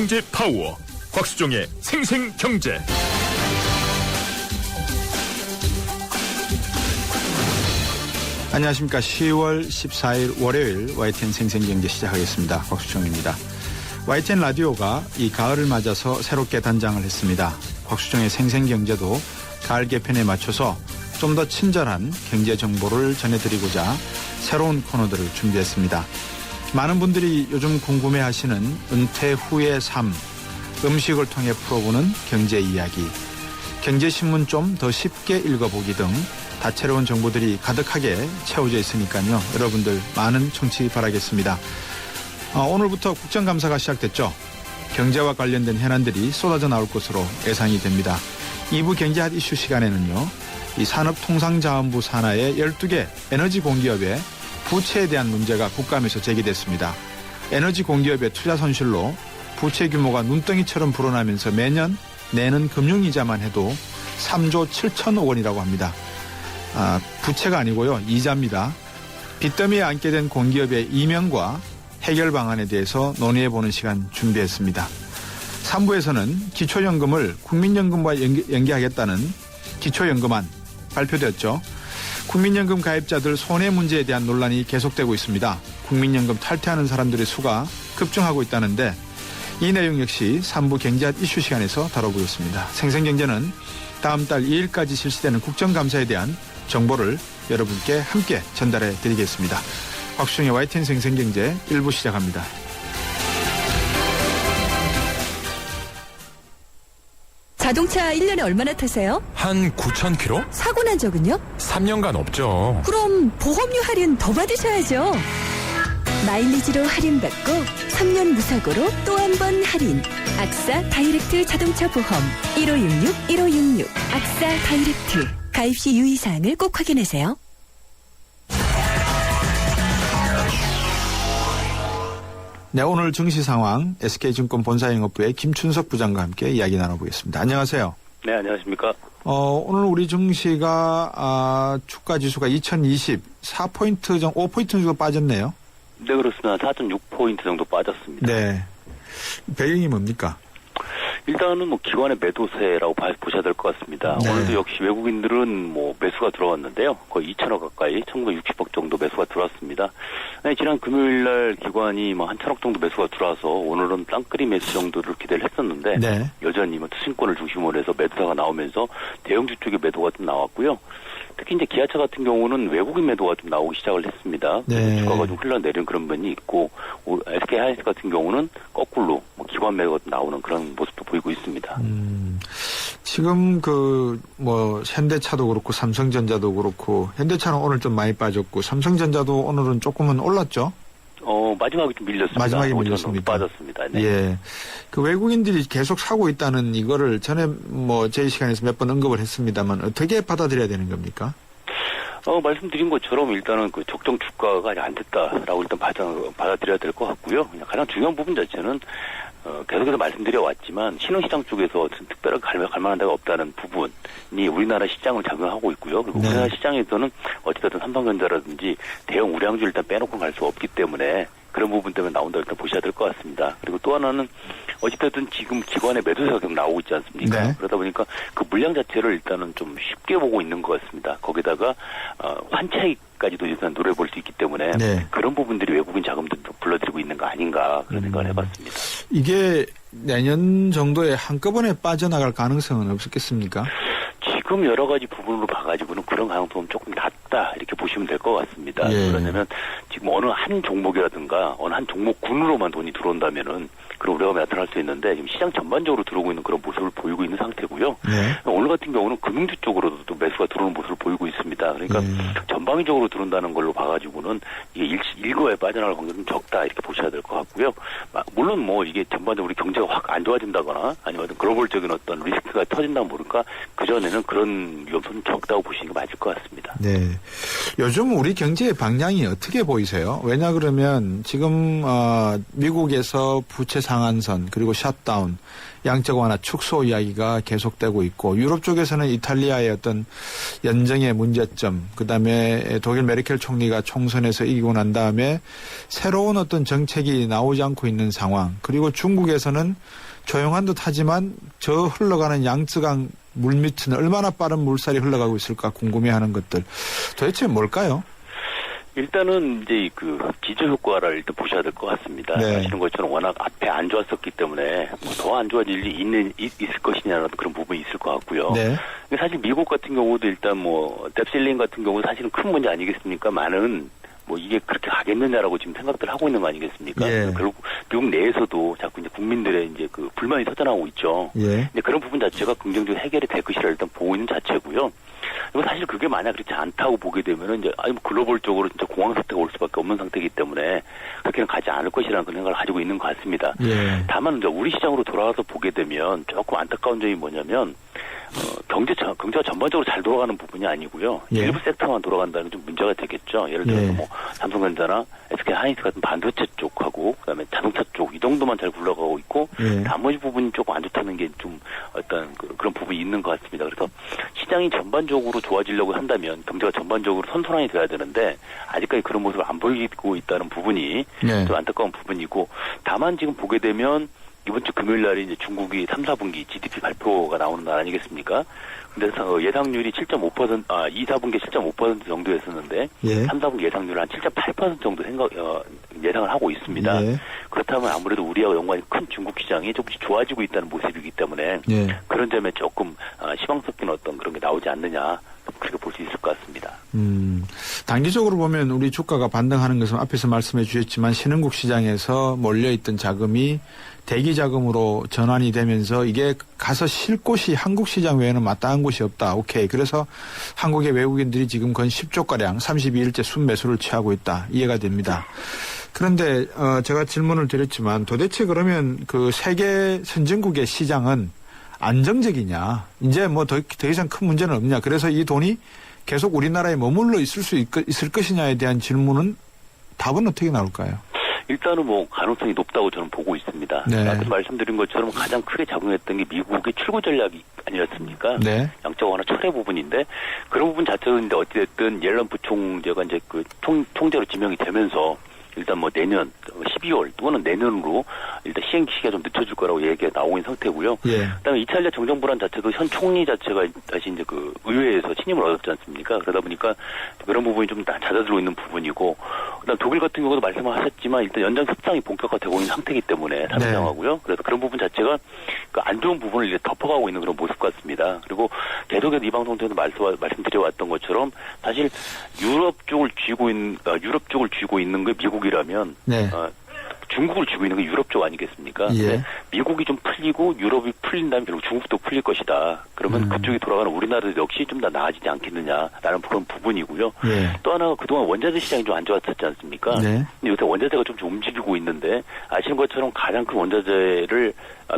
경제 파워 곽수종의 생생경제. 안녕하십니까. 10월 14일 월요일 YTN 생생경제 시작하겠습니다. 곽수종입니다. YTN 라디오가 이 가을을 맞아서 새롭게 단장을 했습니다. 곽수종의 생생경제도 가을 개편에 맞춰서 좀 더 친절한 경제 정보를 전해드리고자 새로운 코너들을 준비했습니다. 많은 분들이 요즘 궁금해하시는 은퇴 후의 삶, 음식을 통해 풀어보는 경제 이야기, 경제신문 좀 더 쉽게 읽어보기 등 다채로운 정보들이 가득하게 채워져 있으니까요. 여러분들 많은 청취 바라겠습니다. 오늘부터 국정감사가 시작됐죠. 경제와 관련된 현안들이 쏟아져 나올 것으로 예상이 됩니다. 2부 경제핫 이슈 시간에는요. 이 산업통상자원부 산하의 12개 에너지 공기업의 부채에 대한 문제가 국감에서 제기됐습니다. 에너지 공기업의 투자 손실로 부채 규모가 눈덩이처럼 불어나면서 매년 내는 금융이자만 해도 3조 7천억 원이라고 합니다. 부채가 아니고요. 이자입니다. 빚더미에 앉게 된 공기업의 이명과 해결 방안에 대해서 논의해보는 시간 준비했습니다. 3부에서는 기초연금을 국민연금과 연계하겠다는 기초연금안 발표되었죠. 국민연금 가입자들 손해 문제에 대한 논란이 계속되고 있습니다. 국민연금 탈퇴하는 사람들의 수가 급증하고 있다는데 이 내용 역시 3부 경제핫 이슈 시간에서 다뤄보겠습니다. 생생경제는 다음 달 2일까지 실시되는 국정감사에 대한 정보를 여러분께 함께 전달해 드리겠습니다. 곽수종의 YTN 생생경제 1부 시작합니다. 자동차 1년에 얼마나 타세요? 한 9,000km? 사고 난 적은요? 3년간 없죠. 그럼 보험료 할인 더 받으셔야죠. 마일리지로 할인받고 3년 무사고로 또 한 번 할인. 악사 다이렉트 자동차 보험 1566-1566 악사 다이렉트. 가입 시 유의사항을 꼭 확인하세요. 네, 오늘 증시 상황 SK증권 본사영업부의 김춘석 부장과 함께 이야기 나눠보겠습니다. 안녕하세요. 네, 안녕하십니까. 오늘 우리 증시가 주가 지수가 2020 4포인트 정도, 5포인트 정도 빠졌네요. 네, 그렇습니다. 4.6포인트 정도 빠졌습니다. 네. 배경이 뭡니까? 일단은 기관의 매도세라고 보셔야 될 것 같습니다. 네. 오늘도 역시 외국인들은 매수가 들어왔는데요. 거의 2천억 가까이, 1,960억 정도 매수가 들어왔습니다. 네, 지난 금요일 날 기관이 한 1,000억 정도 매수가 들어와서 오늘은 땅끌이 매수 정도를 기대를 했었는데, 네. 여전히 투신권을 중심으로 해서 매도사가 나오면서 대형주 쪽의 매도가 좀 나왔고요. 특히 이제 기아차 같은 경우는 외국인 매도가 좀 나오기 시작을 했습니다. 네. 주가가 좀 흘러내리는 그런 면이 있고, SK 하이닉스 같은 경우는 거꾸로 기관 매도가 나오는 그런 모습도 보이고 있습니다. 지금 현대차도 그렇고 삼성전자도 그렇고, 현대차는 오늘 좀 많이 빠졌고 삼성전자도 오늘은 조금은 올랐죠? 마지막에 좀 밀렸습니다. 마지막에 밀렸습니다. 빠졌습니다. 네. 예. 그 외국인들이 계속 사고 있다는 이거를 전에 제 시간에서 몇 번 언급을 했습니다만 어떻게 받아들여야 되는 겁니까? 말씀드린 것처럼 일단은 적정 주가가 아직 안 됐다라고 일단 받아들여야 될 것 같고요. 가장 중요한 부분 자체는 계속해서 말씀드려 왔지만 신흥시장 쪽에서 특별하게 갈 만한 데가 없다는 부분이 우리나라 시장을 작용하고 있고요. 그리고 네. 우리나라 시장에서는 어찌됐든 삼성전자라든지 대형 우량주 일단 빼놓고 갈 수 없기 때문에 그런 부분 때문에 나온다고 일단 보셔야 될 것 같습니다. 그리고 또 하나는 어찌됐든 지금 기관의 매도세가 계속 나오고 있지 않습니까? 네. 그러다 보니까 그 물량 자체를 일단은 좀 쉽게 보고 있는 것 같습니다. 거기다가 환차익까지도 일단 노려볼 수 있기 때문에 네. 그런 부분들이 외국인 자금들도 불러들이고 있는 거 아닌가 그런 생각을 해봤습니다. 이게 내년 정도에 한꺼번에 빠져나갈 가능성은 없었겠습니까? 지금 여러 가지 부분으로 봐가지고는 그런 가능성은 조금 낮다 이렇게 보시면 될 것 같습니다. 예. 그러냐면 지금 어느 한 종목이라든가 어느 한 종목군으로만 돈이 들어온다면은 그런 우려가 나타날 수 있는데 지금 시장 전반적으로 들어오고 있는 그런 모습을 보이고 있는 상태고요. 네. 오늘 같은 경우는 금융주 쪽으로도 또 매수가 들어오는 모습을 보이고 있습니다. 그러니까 전방위적으로 들어온다는 걸로 봐가지고는 이게 일거에 빠져나갈 확률은 적다 이렇게 보셔야 될 것 같고요. 물론 이게 전반적으로 우리 경제가 확 안 좋아진다거나 아니면 글로벌적인 어떤 리스크가 터진다면 모를까 그전에는 그런 위험성은 적다고 보시는 게 맞을 것 같습니다. 네. 요즘 우리 경제의 방향이 어떻게 보이세요? 왜냐 그러면 지금 미국에서 부채 상한선 그리고 샷다운 양적 완화 축소 이야기가 계속되고 있고 유럽 쪽에서는 이탈리아의 어떤 연정의 문제점 그다음에 독일 메르켈 총리가 총선에서 이기고 난 다음에 새로운 어떤 정책이 나오지 않고 있는 상황, 그리고 중국에서는 조용한 듯 하지만 저 흘러가는 양쯔강 물밑은 얼마나 빠른 물살이 흘러가고 있을까 궁금해하는 것들 도대체 뭘까요? 일단은 이제 그 지저 효과를 일단 보셔야 될 것 같습니다. 네. 아시는 것처럼 워낙 앞에 안 좋았었기 때문에 뭐 더 안 좋아질 일이 있을 것이냐라는 그런 부분이 있을 것 같고요. 네. 근데 사실 미국 같은 경우도 일단 뭐 뎁실링 같은 경우 사실은 큰 문제 아니겠습니까? 많은 뭐 이게 그렇게 가겠느냐라고 지금 생각들 하고 있는 거 아니겠습니까? 예. 결국 미국 내에서도 자꾸 이제 국민들의 이제 그 불만이 터져나오고 있죠. 예. 근데 그런 부분 자체가 긍정적으로 해결이 될 것이라 일단 보고 있는 자체고요. 그리고 사실 그게 만약 그렇지 않다고 보게 되면은 이제 아니 뭐 글로벌적으로 진짜 공황 사태가 올 수밖에 없는 상태이기 때문에 그렇게는 가지 않을 것이라는 그런 생각을 가지고 있는 것 같습니다. 예. 다만 이제 우리 시장으로 돌아와서 보게 되면 조금 안타까운 점이 뭐냐면 경제가 전반적으로 잘 돌아가는 부분이 아니고요. 예. 일부 섹터만 돌아간다는 좀 문제가 되겠죠. 예를 들어서 예. 뭐 삼성전자나 SK 하이닉스 같은 반도체 쪽하고 그다음에 자동차 쪽 이 정도만 잘 굴러가고 있고 예. 나머지 부분이 조금 안 좋다는 게 좀 어떤 그런 부분이 있는 것 같습니다. 그래서 시장이 전반적으로 좋아지려고 한다면 경제가 전반적으로 선순환이 돼야 되는데 아직까지 그런 모습을 안 보이고 있다는 부분이 네. 좀 안타까운 부분이고 다만 지금 보게 되면 이번 주 금요일 날에 이제 중국이 3, 4분기 GDP 발표가 나오는 날 아니겠습니까? 근데 예상률이 7.5%, 2, 4분기 7.5% 정도였었는데, 예. 3, 4분기 예상률은 한 7.8% 정도 예상을 하고 있습니다. 예. 그렇다면 아무래도 우리와 연관이 큰 중국 시장이 조금씩 좋아지고 있다는 모습이기 때문에, 예. 그런 점에 조금 희망 섞인 어떤 그런 게 나오지 않느냐, 그렇게 볼 수 있을 것 같습니다. 단기적으로 보면 우리 주가가 반등하는 것은 앞에서 말씀해 주셨지만 신흥국 시장에서 몰려있던 자금이 대기 자금으로 전환이 되면서 이게 가서 쉴 곳이 한국 시장 외에는 마땅한 곳이 없다. 오케이. 그래서 한국의 외국인들이 지금 건 10조가량 32일째 순매수를 취하고 있다. 이해가 됩니다. 그런데 제가 질문을 드렸지만 도대체 그러면 그 세계 선진국의 시장은 안정적이냐. 이제 뭐 더 이상 큰 문제는 없냐. 그래서 이 돈이 계속 우리나라에 머물러 있을 것이냐에 대한 질문은 답은 어떻게 나올까요? 일단은 뭐 가능성이 높다고 저는 보고 있습니다. 네. 앞서 말씀드린 것처럼 가장 크게 작용했던 게 미국의 출구 전략이 아니었습니까? 네. 양적 완화 철회 부분인데 그런 부분 자체도 이제 어찌됐든 옐런 부총재가 이제 그 총재로 지명이 되면서 일단 뭐 내년 12월 또는 내년으로 일단 시행 시기가 좀 늦춰질 거라고 얘기가 나오고 있는 상태고요. 예. 그다음에 이탈리아 정정 불안 자체도 현 총리 자체가 다시 이제 그 의회에서 신임을 얻었지 않습니까? 그러다 보니까 그런 부분이 좀 잦아들고 있는 부분이고, 그다음 독일 같은 경우도 말씀하셨지만 일단 연장 협상이 본격화되고 있는 상태이기 때문에 상상하고요. 그래서 그런 부분 자체가 그 안 좋은 부분을 이제 덮어가고 있는 그런 모습 같습니다. 그리고 계속해서 이 방송 통해서 말씀드려왔던 것처럼 사실 유럽 쪽을 쥐고 있는 게 미국이라면 네. 중국을 쥐고 있는 게 유럽 쪽 아니겠습니까? 예. 근데 미국이 좀 풀리고 유럽이 풀린다면 결국 중국도 풀릴 것이다. 그러면 그쪽이 돌아가는 우리나라도 역시 좀 더 나아지지 않겠느냐라는 그런 부분이고요. 예. 또 하나가 그동안 원자재 시장이 좀 안 좋았었지 않습니까? 네. 근데 요새 원자재가 좀 움직이고 있는데 아시는 것처럼 가장 큰 원자재를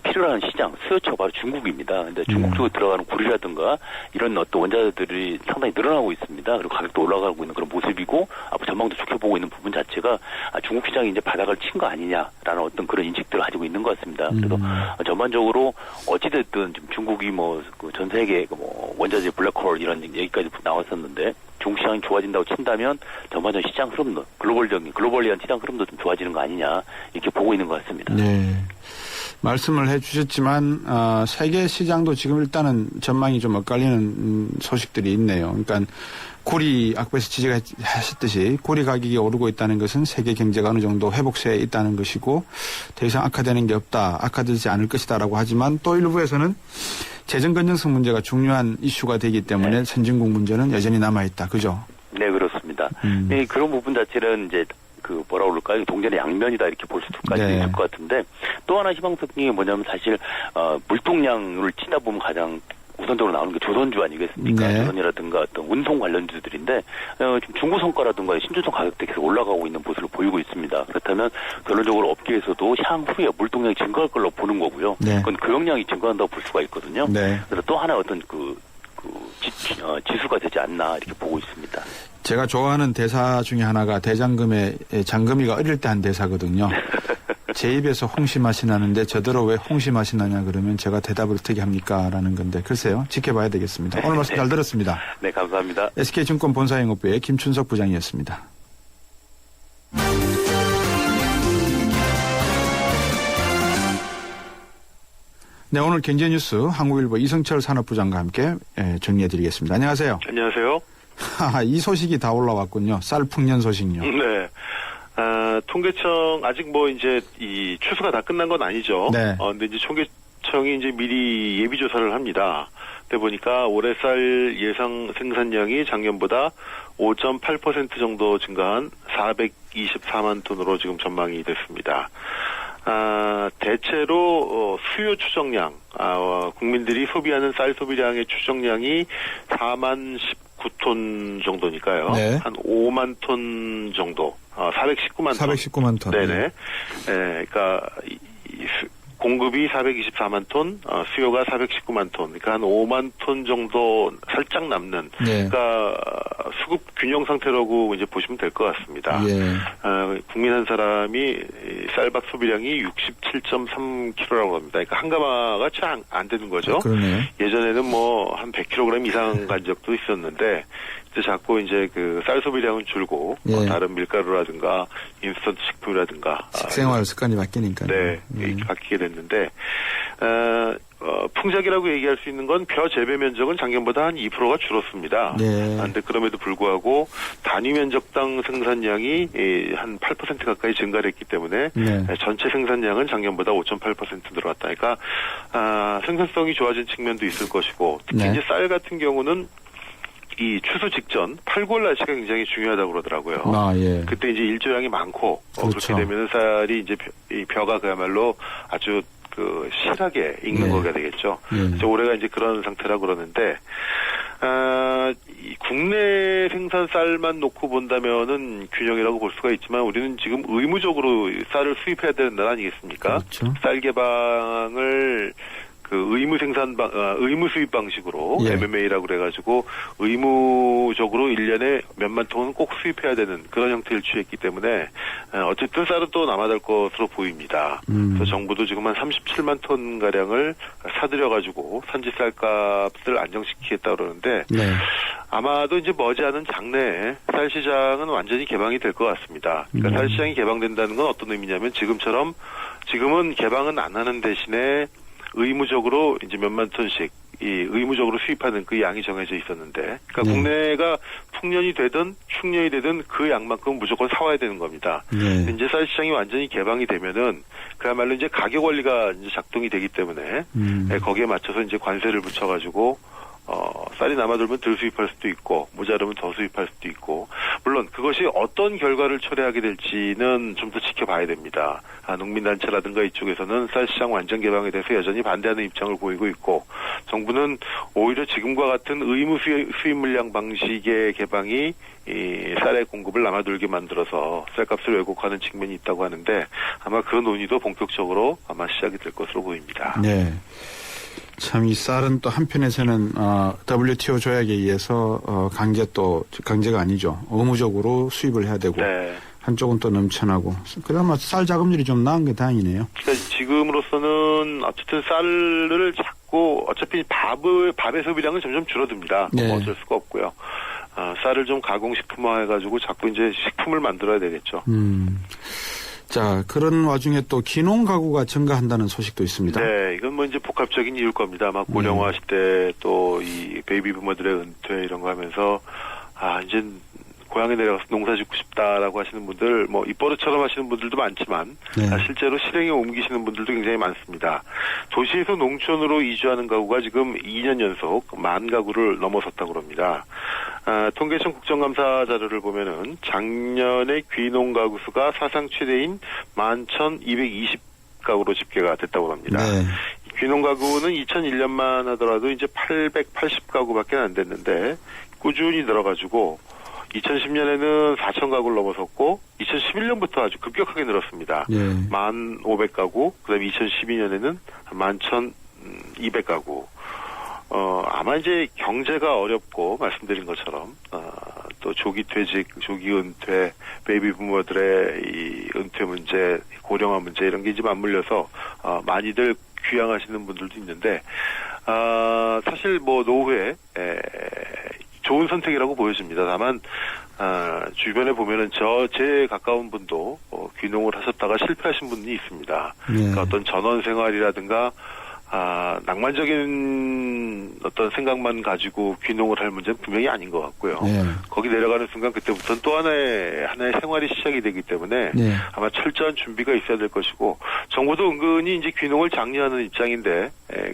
필요로 하는 시장, 수요처가 바로 중국입니다. 근데 중국 쪽에 들어가는 구리라든가 이런 어떤 원자재들이 상당히 늘어나고 있습니다. 그리고 가격도 올라가고 있는 그런 모습이고 앞으로 전망도 좋게 보고 있는 부분 자체가 중국 시장이 이제 바닥을 친 거 아니냐라는 어떤 그런 인식들을 가지고 있는 것 같습니다. 그래서 전반적으로 어찌됐든 지금 중국이 뭐 전 세계 뭐 원자재 블랙홀 이런 얘기까지 나왔었는데 중국 시장이 좋아진다고 친다면 전반적인 시장 흐름도 글로벌리한 시장 흐름도 좀 좋아지는 거 아니냐 이렇게 보고 있는 것 같습니다. 네. 말씀을 해 주셨지만 세계 시장도 지금 일단은 전망이 좀 엇갈리는 소식들이 있네요. 그러니까 구리 앞에서 지적하셨듯이 구리 가격이 오르고 있다는 것은 세계 경제가 어느 정도 회복세에 있다는 것이고 더 이상 악화되는 게 없다. 악화되지 않을 것이다라고 하지만 또 일부에서는 재정 건전성 문제가 중요한 이슈가 되기 때문에 선진국 문제는 여전히 남아있다. 그죠? 네, 그렇습니다. 네, 그런 부분 자체는 이제 그 뭐라 그럴까요? 동전의 양면이다 이렇게 볼 수까지 네. 있을 것 같은데 또 하나 희망적인 게 뭐냐면 사실 물동량을 치다 보면 가장 우선적으로 나오는 게 조선주 아니겠습니까? 네. 조선이라든가 어떤 운송 관련주들인데 지금 중고 성과라든가 신주성 가격대 계속 올라가고 있는 모습을 보이고 있습니다. 그렇다면 결론적으로 업계에서도 향후에 물동량이 증가할 걸로 보는 거고요. 네. 그건 교역량이 증가한다고 볼 수가 있거든요. 네. 그래서 또 하나 어떤 지수가 되지 않나 이렇게 보고 있습니다. 제가 좋아하는 대사 중에 하나가 대장금의 장금이가 어릴 때 한 대사거든요. 제 입에서 홍시 맛이 나는데 저더러 왜 홍시 맛이 나냐 그러면 제가 대답을 어떻게 합니까? 라는 건데 글쎄요. 지켜봐야 되겠습니다. 오늘 말씀 잘 들었습니다. 네, 감사합니다. SK증권 본사영업부의 김춘석 부장이었습니다. 네, 오늘 경제뉴스 한국일보 이성철 산업부장과 함께 정리해드리겠습니다. 안녕하세요. 안녕하세요. 이 소식이 다 올라왔군요. 쌀 풍년 소식요. 네. 통계청 아직 뭐 이제 이 추수가 다 끝난 건 아니죠. 네. 근데 이제 통계청이 이제 미리 예비 조사를 합니다. 그때 보니까 올해 쌀 예상 생산량이 작년보다 5.8% 정도 증가한 424만 톤으로 지금 전망이 됐습니다. 대체로 수요 추정량, 국민들이 소비하는 쌀 소비량의 추정량이 4만 19톤 정도니까요. 네. 한 5만 톤 정도, 419만 톤. 419만 톤. 네네. 그러니까 공급이 424만 톤, 수요가 419만 톤. 그러니까 한 5만 톤 정도 살짝 남는. 네. 그러니까 수급 균형 상태라고 이제 보시면 될 것 같습니다. 예. 국민 한 사람이 쌀밥 소비량이 67.3kg라고 합니다. 그러니까 한 가마가 채 안 되는 거죠. 그러네요. 예전에는 뭐 한 100kg 이상 간 적도 있었는데 이제 자꾸 이제 그 쌀 소비량은 줄고 예. 다른 밀가루라든가 인스턴트 식품이라든가 식생활 습관이 바뀌니까요. 네, 이렇게 바뀌게 됐는데 풍작이라고 얘기할 수 있는 건 벼 재배 면적은 작년보다 한 2%가 줄었습니다. 네. 그런데 그럼에도 불구하고 단위 면적당 생산량이 한 8% 가까이 증가를 했기 때문에 네. 전체 생산량은 작년보다 5.8% 늘어났다. 그러니까 생산성이 좋아진 측면도 있을 것이고 특히 네. 이제 쌀 같은 경우는 이 추수 직전 8, 9월 날씨가 굉장히 중요하다고 그러더라고요. 예. 그때 이제 일조량이 많고 그렇죠. 그렇게 되면 쌀이 이제 이 벼가 그야말로 아주 그 실하게 익는 네. 거가 되겠죠. 예. 그래서 올해가 이제 그런 상태라고 그러는데 이 국내 생산 쌀만 놓고 본다면은 균형이라고 볼 수가 있지만 우리는 지금 의무적으로 쌀을 수입해야 되는 나라 아니겠습니까? 그렇죠. 쌀 개방을 그 의무 수입 방식으로 예. MMA라고 그래가지고 의무적으로 1년에 몇만 톤은 꼭 수입해야 되는 그런 형태를 취했기 때문에 어쨌든 쌀은 또 남아날 것으로 보입니다. 그래서 정부도 지금 한 37만 톤 가량을 사들여가지고 산지 쌀값을 안정시키겠다 그러는데 네. 아마도 이제 머지않은 장래에 쌀 시장은 완전히 개방이 될 것 같습니다. 그러니까 쌀 시장이 개방된다는 건 어떤 의미냐면 지금은 개방은 안 하는 대신에 의무적으로 이제 몇만 톤씩 의무적으로 수입하는 그 양이 정해져 있었는데, 그러니까 네. 국내가 풍년이 되든 충년이 되든 그 양만큼 무조건 사와야 되는 겁니다. 네. 이제 쌀 시장이 완전히 개방이 되면은 그야말로 이제 가격 원리가 이제 작동이 되기 때문에 거기에 맞춰서 이제 관세를 붙여가지고 쌀이 남아돌면 덜 수입할 수도 있고 모자르면 더 수입할 수도 있고 물론 그것이 어떤 결과를 초래하게 될지는 좀 더 지켜봐야 됩니다. 농민단체라든가 이쪽에서는 쌀 시장 완전 개방에 대해서 여전히 반대하는 입장을 보이고 있고 정부는 오히려 지금과 같은 의무 수입 물량 방식의 개방이 이 쌀의 공급을 남아돌게 만들어서 쌀값을 왜곡하는 측면이 있다고 하는데 아마 그 논의도 본격적으로 아마 시작이 될 것으로 보입니다. 네. 참 이 쌀은 또 한편에서는 WTO 조약에 의해서 강제가 아니죠. 의무적으로 수입을 해야 되고 네. 한쪽은 또 넘쳐나고 그나마 쌀 자금률이 좀 나은 게 다행이네요. 그러니까 지금으로서는 어쨌든 쌀을 자꾸 어차피 밥의 소비량은 점점 줄어듭니다. 네. 어쩔 수가 없고요. 쌀을 좀 가공식품화해가지고 자꾸 이제 식품을 만들어야 되겠죠. 자, 그런 와중에 또 기농 가구가 증가한다는 소식도 있습니다. 네, 이건 뭐 이제 복합적인 이유일 겁니다. 아마 고령화 시대 또 이 베이비 부모들의 은퇴 이런 거 하면서 이제 고향에 내려가서 농사 짓고 싶다라고 하시는 분들, 뭐 입버릇처럼 하시는 분들도 많지만 네. 실제로 실행에 옮기시는 분들도 굉장히 많습니다. 도시에서 농촌으로 이주하는 가구가 지금 2년 연속 10,000 가구를 넘어섰다고 합니다. 통계청 국정감사 자료를 보면은 작년에 귀농 가구 수가 사상 최대인 11,220 가구로 집계가 됐다고 합니다. 네. 귀농 가구는 2001년만 하더라도 이제 880가구밖에 안 됐는데 꾸준히 늘어가지고 2010년에는 4,000 가구를 넘어섰고 2011년부터 아주 급격하게 늘었습니다. 예. 1,500가구, 그다음에 2012년에는 11,200가구. 아마 이제 경제가 어렵고 말씀드린 것처럼 또 조기 퇴직, 조기 은퇴, 베이비 부모들의 이 은퇴 문제, 고령화 문제 이런 게 이제 맞물려서 많이들 귀향하시는 분들도 있는데 사실 뭐 노후에 좋은 선택이라고 보여집니다. 다만 주변에 보면은 제 가까운 분도 귀농을 하셨다가 실패하신 분이 있습니다. 네. 그러니까 어떤 전원 생활이라든가 낭만적인 어떤 생각만 가지고 귀농을 할 문제는 분명히 아닌 것 같고요. 네. 거기 내려가는 순간 그때부터는 또 하나의 생활이 시작이 되기 때문에 네. 아마 철저한 준비가 있어야 될 것이고 정부도 은근히 이제 귀농을 장려하는 입장인데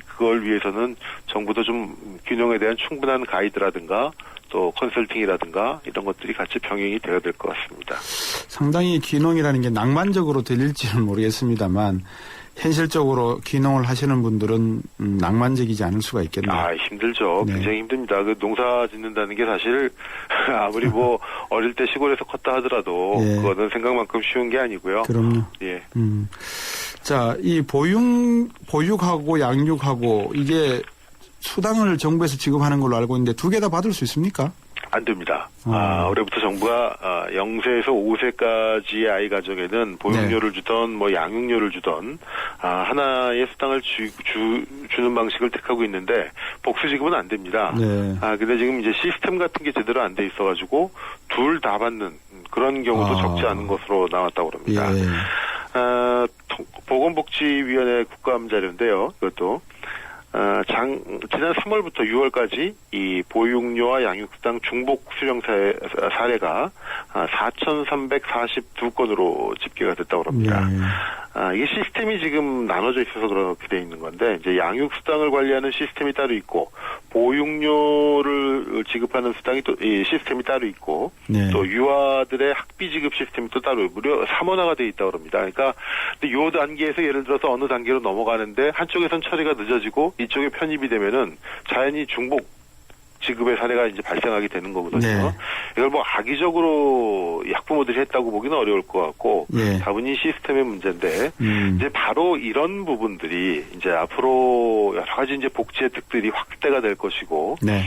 그걸 위해서는 정부도 좀 귀농에 대한 충분한 가이드라든가 또 컨설팅이라든가 이런 것들이 같이 병행이 되어야 될 것 같습니다. 상당히 귀농이라는 게 낭만적으로 들릴지는 모르겠습니다만 현실적으로 귀농을 하시는 분들은 낭만적이지 않을 수가 있겠네요. 힘들죠. 네. 굉장히 힘듭니다. 그 농사 짓는다는 게 사실 아무리 뭐 어릴 때 시골에서 컸다 하더라도 예. 그거는 생각만큼 쉬운 게 아니고요. 그럼요. 예. 자, 이 보육하고 양육하고 이게 수당을 정부에서 지급하는 걸로 알고 있는데 두 개 다 받을 수 있습니까? 안 됩니다. 올해부터 정부가 0세에서 5세까지의 아이 가정에는 보육료를 주던 뭐 양육료를 주던 하나의 수당을 주는 방식을 택하고 있는데 복수 지급은 안 됩니다. 네. 근데 지금 이제 시스템 같은 게 제대로 안 돼 있어가지고 둘 다 받는 그런 경우도 적지 않은 것으로 나왔다고 합니다. 예. 보건복지위원회 국감 자료인데요. 이것도 지난 3월부터 6월까지 이 보육료와 양육수당 중복 수령 사례가 4,342건으로 집계가 됐다고 합니다. 이게 시스템이 지금 나눠져 있어서 그렇게 돼 있는 건데 이제 양육수당을 관리하는 시스템이 따로 있고 보육료를 지급하는 수당이 또 이 시스템이 따로 있고 네. 또 유아들의 학비 지급 시스템이 또 따로 무려 3원화가 돼 있다고 합니다. 그러니까 요 단계에서 예를 들어서 어느 단계로 넘어가는데 한쪽에선 처리가 늦어지고 이쪽에 편입이 되면은 자연히 중복 지급의 사례가 이제 발생하게 되는 거거든요. 네. 이걸 뭐 악의적으로 학부모들이 했다고 보기는 어려울 것 같고 네. 다분히 시스템의 문제인데 이제 바로 이런 부분들이 이제 앞으로 여러 가지 이제 복지 혜택들이 확대가 될 것이고 네.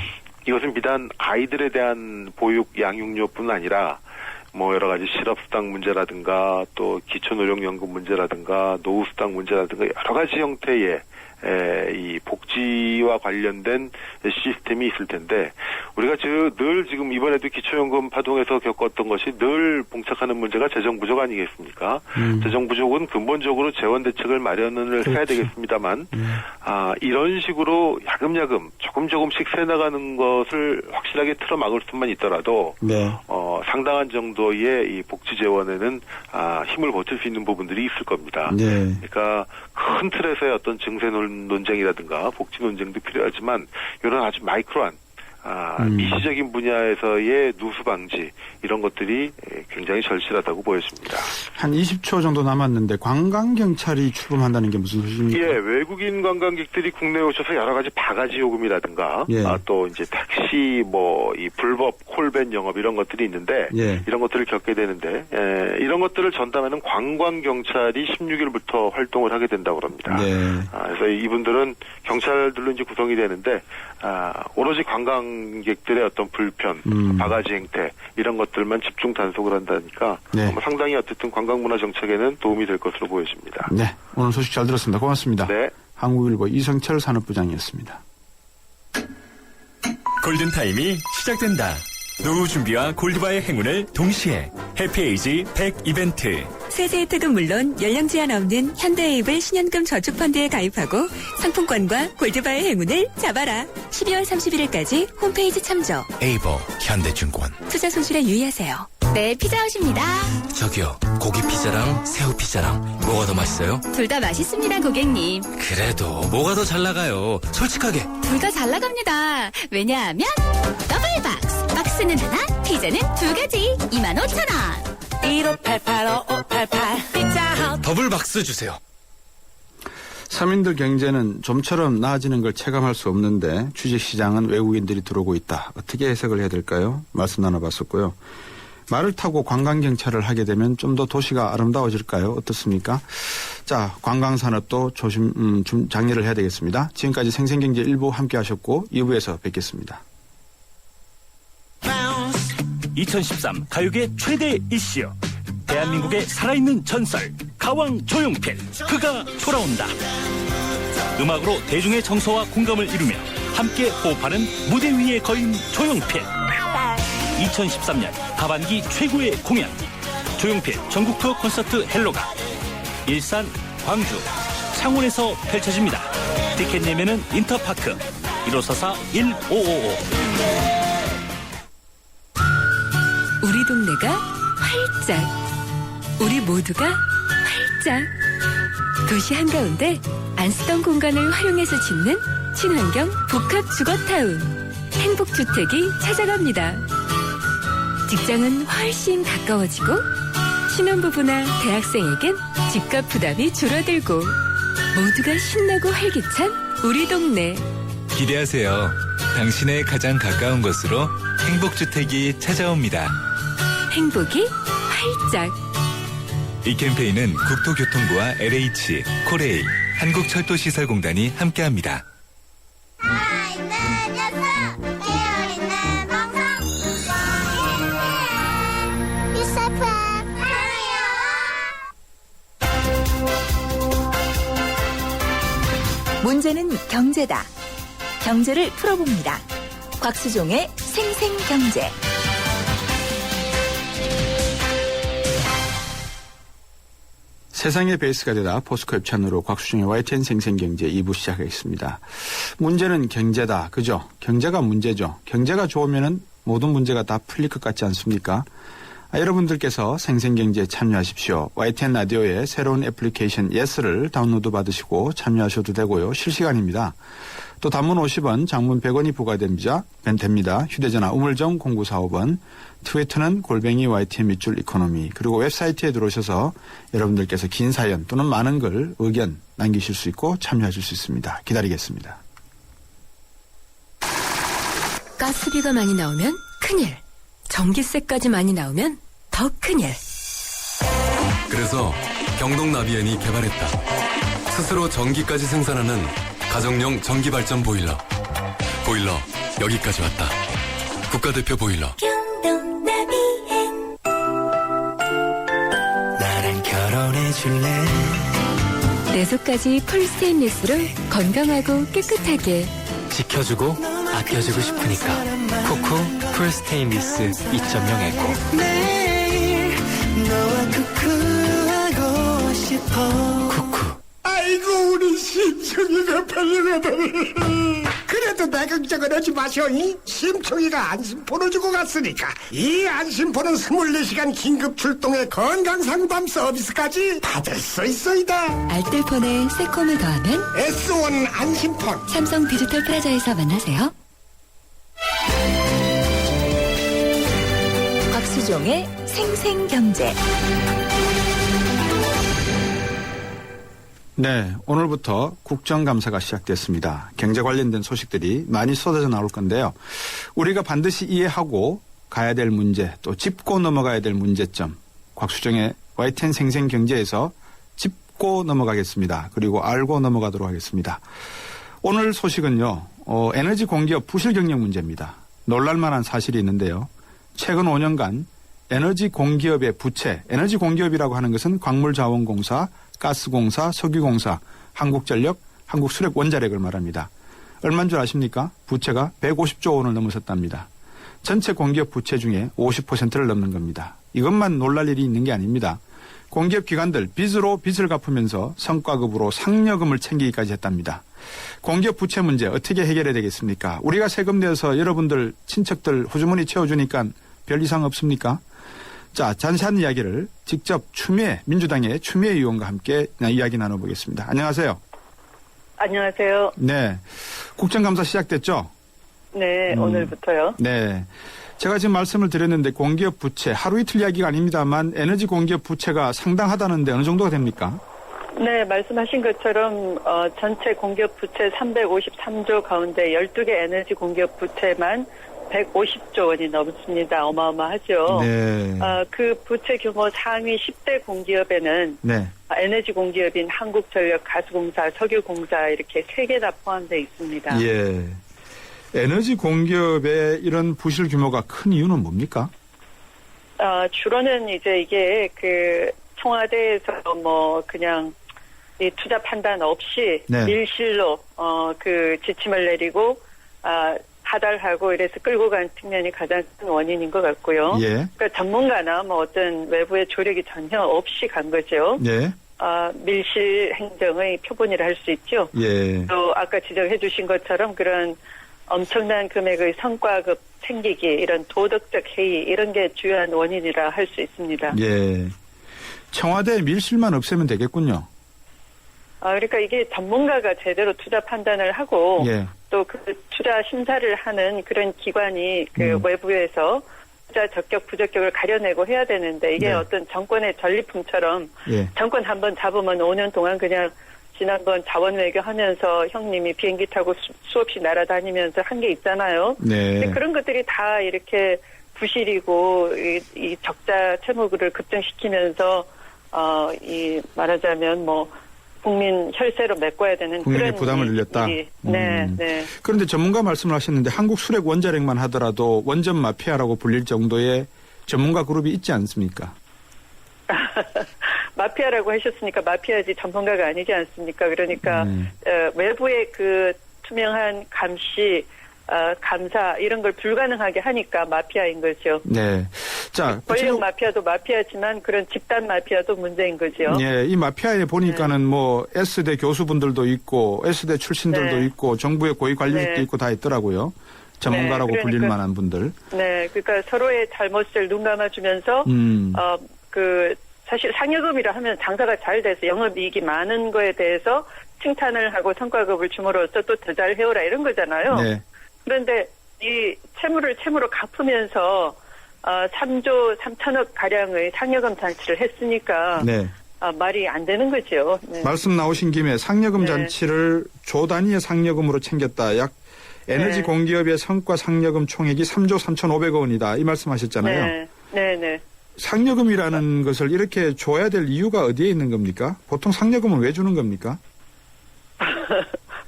이것은 비단 아이들에 대한 보육 양육료뿐 아니라 뭐 여러 가지 실업수당 문제라든가 또 기초노령연금 문제라든가 노후수당 문제라든가 여러 가지 형태의 이 복지와 관련된 시스템이 있을 텐데 우리가 늘 지금 이번에도 기초연금 파동에서 겪었던 것이 늘 봉착하는 문제가 재정 부족 아니겠습니까? 재정 부족은 근본적으로 재원 대책을 마련을 해야 되겠습니다만 이런 식으로 야금야금 조금씩 새 나가는 것을 확실하게 틀어막을 수만 있더라도 네. 상당한 정도의 이 복지 재원에는 힘을 버틸 수 있는 부분들이 있을 겁니다. 네. 그러니까 큰 틀에서의 어떤 증세 논쟁이라든가 복지 논쟁도 필요하지만 이런 아주 마이크로한 미시적인 분야에서의 누수 방지 이런 것들이 굉장히 절실하다고 보여집니다. 한 20초 정도 남았는데 관광경찰이 출범한다는 게 무슨 소식입니까? 예, 외국인 관광객들이 국내에 오셔서 여러 가지 바가지 요금이라든가 예. 또 이제 택시 뭐 이 불법 콜밴 영업 이런 것들이 있는데 예. 이런 것들을 겪게 되는데 이런 것들을 전담하는 관광경찰이 16일부터 활동을 하게 된다고 합니다. 네. 그래서 이분들은 경찰들로 이제 구성이 되는데 오로지 관광객들의 어떤 불편, 바가지 행태 이런 것들만 집중 단속을 한다니까 네. 상당히 어쨌든 관광문화 정책에는 도움이 될 것으로 보여집니다. 네. 오늘 소식 잘 들었습니다. 고맙습니다. 네. 한국일보 이성철 산업부장이었습니다. 골든타임이 시작된다. 노후 준비와 골드바의 행운을 동시에 해피에이지 100 이벤트. 세제 혜택은 물론 연령 제한 없는 현대에이블 신연금 저축펀드에 가입하고 상품권과 골드바의 행운을 잡아라. 12월 31일까지 홈페이지 참조. 에이버 현대증권. 투자 손실에 유의하세요. 네, 피자헛입니다. 저기요, 고기 피자랑 새우 피자랑 뭐가 더 맛있어요? 둘 다 맛있습니다, 고객님. 그래도 뭐가 더 잘 나가요? 솔직하게. 둘 다 잘 나갑니다. 왜냐하면 더블박스. 박스는 하나, 피자는 두 가지. 25,000원. 1588-5588 피자헛. 더블 박스 주세요. 서민들 경제는 좀처럼 나아지는 걸 체감할 수 없는데 주식시장은 외국인들이 들어오고 있다. 어떻게 해석을 해야 될까요? 말씀 나눠봤었고요. 말을 타고 관광경찰을 하게 되면 좀 더 도시가 아름다워질까요? 어떻습니까? 자, 관광산업도 장려를 해야 되겠습니다. 지금까지 생생경제 1부 함께 하셨고 2부에서 뵙겠습니다. 2013 가요계 최대 이슈. 대한민국의 살아있는 전설 가왕 조용필. 그가 돌아온다. 음악으로 대중의 정서와 공감을 이루며 함께 호흡하는 무대 위의 거인 조용필. 2013년 하반기 최고의 공연 조용필 전국 투어 콘서트 헬로가 일산, 광주, 창원에서 펼쳐집니다. 티켓 예매는 인터파크 1544-1555. 우리 동네가 활짝, 우리 모두가 활짝. 도시 한가운데 안 쓰던 공간을 활용해서 짓는 친환경 복합주거타운 행복주택이 찾아갑니다. 직장은 훨씬 가까워지고 신혼부부나 대학생에겐 집값 부담이 줄어들고 모두가 신나고 활기찬 우리 동네. 기대하세요. 당신의 가장 가까운 곳으로 행복주택이 찾아옵니다. 행복이 활짝. 이 캠페인은 국토교통부와 LH, 코레일, 한국철도시설공단이 함께합니다. 문제는 경제다. 경제를 풀어봅니다. 곽수종의 생생경제. 세상의 베이스가 되다 포스코 협찬으로 곽수종의 YTN 생생경제 2부 시작하겠습니다. 문제는 경제다. 그죠? 경제가 문제죠. 경제가 좋으면은 모든 문제가 다 풀릴 것 같지 않습니까? 여러분들께서 생생경제에 참여하십시오. YTN 라디오의 새로운 애플리케이션 예스를 다운로드 받으시고 참여하셔도 되고요. 실시간입니다. 또 단문 50원, 장문 100원이 부과됩니다. 휴대전화 우물정 0945번, 트위터는 @YTN 밑줄 이코노미, 그리고 웹사이트에 들어오셔서 여러분들께서 긴 사연 또는 많은 글, 의견 남기실 수 있고 참여하실 수 있습니다. 기다리겠습니다. 가스비가 많이 나오면 큰일. 전기세까지 많이 나오면 더 큰일. 그래서 경동나비엔이 개발했다. 스스로 전기까지 생산하는 가정용 전기발전 보일러. 보일러 여기까지 왔다. 국가대표 보일러. 경동나비엔. 나랑 결혼해줄래? 내 속까지 풀 스테인리스로 건강하고 깨끗하게 지켜주고 아껴주고 싶으니까 코코 풀 스테인리스 2.0 에코. 매일 너와 쿠쿠하고 싶어. 쿠쿠. 아이고 우리 심청이가 팔려가다니. 그래도 내 걱정은 하지 마셔. 심청이가 안심포를 주고 갔으니까 이 안심포는 24시간 긴급 출동의 건강상담 서비스까지 받을 수 있어이다. 알뜰폰에 새콤을 더하면 S1 안심폰. 삼성 디지털 프라자에서 만나세요. 곽수종의 생생경제. 네, 오늘부터 국정감사가 시작됐습니다. 경제 관련된 소식들이 많이 쏟아져 나올 건데요. 우리가 반드시 이해하고 가야 될 문제, 또 짚고 넘어가야 될 문제점, 곽수정의 YTN 생생경제에서 짚고 넘어가겠습니다. 그리고 알고 넘어가도록 하겠습니다. 오늘 소식은요, 에너지 공기업 부실 경영 문제입니다. 놀랄만한 사실이 있는데요. 최근 5년간 에너지 공기업의 부채, 에너지 공기업이라고 하는 것은 광물자원공사, 가스공사, 석유공사, 한국전력, 한국수력원자력을 말합니다. 얼마인 줄 아십니까? 부채가 150조 원을 넘어섰답니다. 전체 공기업 부채 중에 50%를 넘는 겁니다. 이것만 놀랄 일이 있는 게 아닙니다. 공기업 기관들 빚으로 빚을 갚으면서 성과급으로 상여금을 챙기기까지 했답니다. 공기업 부채 문제 어떻게 해결해야 되겠습니까? 우리가 세금 내서 여러분들 친척들 호주머니 채워주니까 별 이상 없습니까? 자, 자세한 이야기를 직접 민주당의 추미애 의원과 함께 이야기 나눠보겠습니다. 안녕하세요. 안녕하세요. 네. 국정감사 시작됐죠? 네, 오늘부터요. 네. 제가 지금 말씀을 드렸는데 공기업 부채, 하루 이틀 이야기가 아닙니다만 에너지 공기업 부채가 상당하다는데 어느 정도가 됩니까? 네, 말씀하신 것처럼 전체 공기업 부채 353조 가운데 12개 에너지 공기업 부채만 150조 원이 넘습니다. 어마어마하죠. 네. 그 부채 규모 상위 10대 공기업에는 네. 에너지 공기업인 한국전력, 가스공사, 석유공사 이렇게 3개 다 포함되어 있습니다. 예. 에너지 공기업의 이런 부실 규모가 큰 이유는 뭡니까? 주로는 이제 이게 그 청와대에서 뭐 그냥 이 투자 판단 없이 네. 밀실로 그 지침을 내리고 하달하고 이래서 끌고 간 측면이 가장 큰 원인인 것 같고요. 예. 그러니까 전문가나 뭐 어떤 외부의 조력이 전혀 없이 간 거죠. 예. 밀실 행정의 표본이라 할 수 있죠. 예. 또 아까 지적해 주신 것처럼 그런 엄청난 금액의 성과급 챙기기, 이런 도덕적 해이, 이런 게 주요한 원인이라 할 수 있습니다. 예. 청와대 밀실만 없애면 되겠군요. 그러니까 이게 전문가가 제대로 투자 판단을 하고 예. 또 그 투자 심사를 하는 그런 기관이 그 외부에서 투자 적격 부적격을 가려내고 해야 되는데 이게 네. 어떤 정권의 전리품처럼 예. 정권 한번 잡으면 5년 동안 그냥 지난번 자원 외교하면서 형님이 비행기 타고 수없이 날아다니면서 한 게 있잖아요. 네. 근데 그런 것들이 다 이렇게 부실이고 이 적자 채무를 급증시키면서 이 말하자면 뭐 국민 혈세로 메꿔야 되는 국민의 그런 부담을 늘렸다. 네, 네. 그런데 전문가 말씀을 하셨는데 한국 수력 원자력만 하더라도 원전 마피아라고 불릴 정도의 전문가 그룹이 있지 않습니까? 마피아라고 하셨으니까 마피아지 전문가가 아니지 않습니까? 그러니까 외부의 그 투명한 감시, 감사 이런 걸 불가능하게 하니까 마피아인 거죠. 네. 자, 권력 마피아도 마피아지만 그런 집단 마피아도 문제인 거죠. 예, 이 마피아에 보니까는 뭐 S대 교수분들도 있고 S대 출신들도 네. 있고 정부의 고위 관료직도 네. 있고 다 있더라고요. 전문가라고 네, 불릴 만한 분들. 네, 그러니까 서로의 잘못을 눈 감아주면서 사실 상여금이라 하면 장사가 잘 돼서 영업이익이 많은 거에 대해서 칭찬을 하고 성과급을 줌으로써 또 더 잘 해오라 이런 거잖아요. 네. 그런데 이 채무로 갚으면서 3조 3천억 가량의 상여금 잔치를 했으니까 네. 말이 안 되는 거죠. 네. 말씀 나오신 김에 상여금 네. 잔치를 조 단위의 상여금으로 챙겼다. 약 에너지 네. 공기업의 성과 상여금 총액이 3조 3,500억 원이다. 이 말씀하셨잖아요. 네, 네, 네. 상여금이라는 것을 이렇게 줘야 될 이유가 어디에 있는 겁니까? 보통 상여금은 왜 주는 겁니까?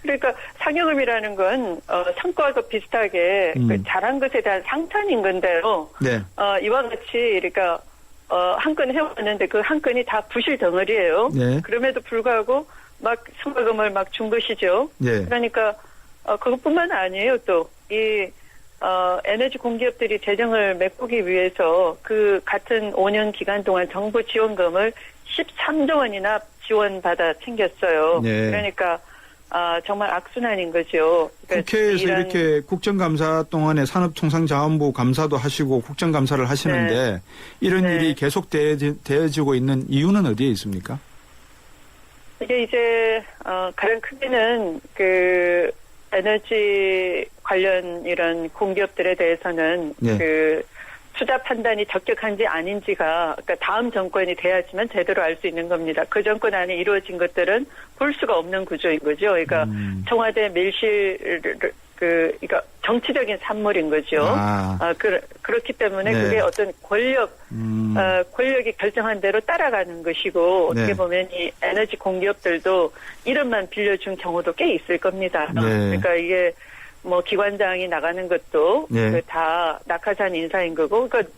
그러니까 상여금이라는 건 성과급 비슷하게 그 잘한 것에 대한 상탄인 건데요. 네. 이와 같이 그러니까 한 건 해왔는데 그 한 건이 다 부실 덩어리예요. 네. 그럼에도 불구하고 막 성과금을 막 준 것이죠. 네. 그러니까 그것뿐만 아니에요. 또 이 에너지 공기업들이 재정을 메꾸기 위해서 그 같은 5년 기간 동안 정부 지원금을 13조 원이나 지원받아 챙겼어요. 네. 그러니까 정말 악순환인 거죠. 그러니까 국회에서 이렇게 국정감사 동안에 산업통상자원부 감사도 하시고 국정감사를 하시는데 네. 이런 네. 일이 계속 되어지고 있는 이유는 어디에 있습니까? 이게 이제 가장 크게는 그 에너지 관련 이런 공기업들에 대해서는 네. 그 투자 판단이 적격한지 아닌지가 그러니까 다음 정권이 돼야지만 제대로 알 수 있는 겁니다. 그 정권 안에 이루어진 것들은 볼 수가 없는 구조인 거죠. 그러니까 청와대 밀실 그러니까 정치적인 산물인 거죠. 그렇기 때문에 네. 그게 어떤 권력이 결정한 대로 따라가는 것이고 네. 어떻게 보면 이 에너지 공기업들도 이름만 빌려준 경우도 꽤 있을 겁니다. 네. 그러니까 이게 뭐 기관장이 나가는 것도 네. 다 낙하산 인사인 거고, 그러니까